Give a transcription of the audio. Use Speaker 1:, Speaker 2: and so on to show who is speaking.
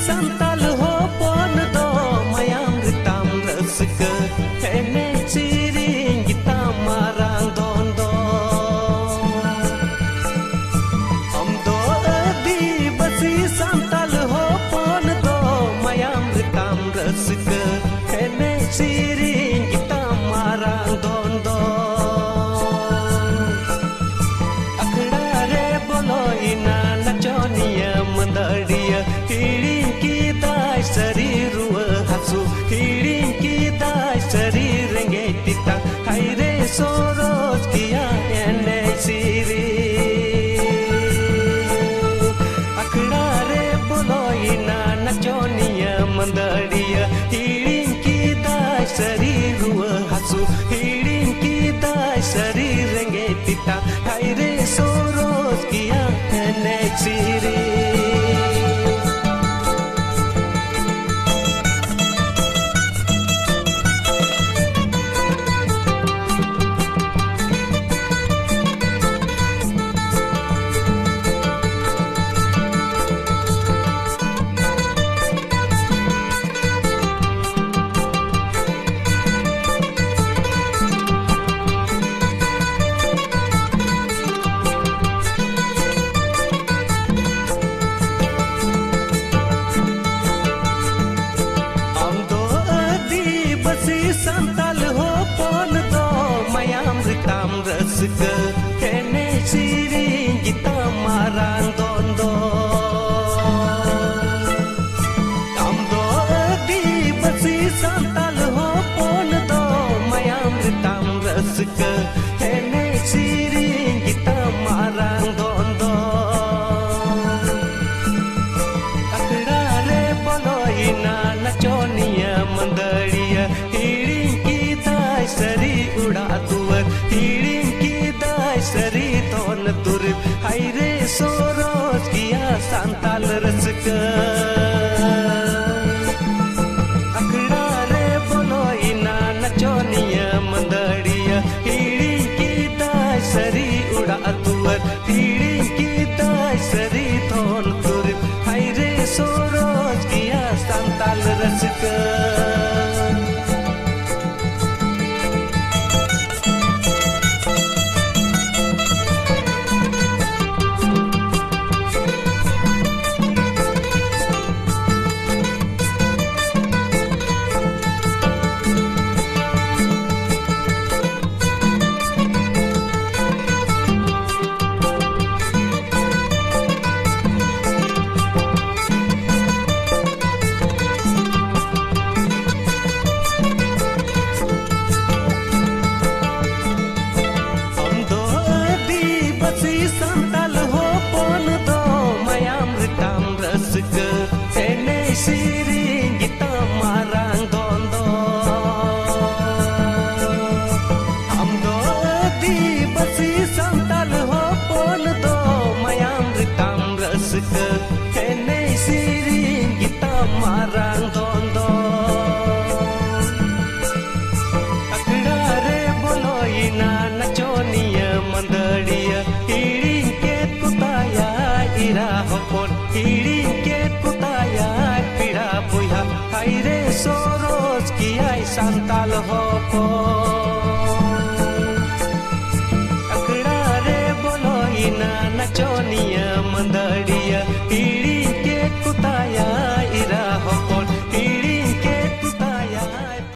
Speaker 1: Santal hopon do mayam ritam rasika hene siring kita marang dondo am do adi basi santal hopon do mayam ritam rasika hene siring kita marang dondo akhda re bolo ina nachoniya mandadiya शरीर हसु हिड़ी की दाई शरीर रेंगे तिता हाय रे sorrows किया एने सीरी अखड़ा रे बोलो इना नचोनिया मंदड़िया हिड़ी की दाई शरीर हसु हिड़ी की दाई शरीर रेंगे तिता हाय रे सोरोज किया एने सीरी Santal hopon do mayam ritam rasika hene siring kita marang dondo am do di basi santal hopon do mayam ritam rasika hene siring kita marang dondo akhda re bolo ina nachoniya mandadiya सरी उड़ा तुवर हिड़ी की दाई सरी तोन तुर हाय रे sorrows किया सांताल रसक अखड़ा रे बोलो इना नचोनिया मंदड़िया हिड़ी की दाई सरी उड़ा तुवर हिड़ी की दाई सरी तोन तुर हाय रे सोरोज किया सांताल रसक Santal hopon do mayam ritam rasika hene siring kita marang dondo am do di basi santal hopon do mayam ritam rasika hene siring kita marang dondo akhda re bolo ina nachoniya mandadiya hopon hiड़ी के पुताया पीड़ा बुहा हाय रे sorrows किया सांताल हपन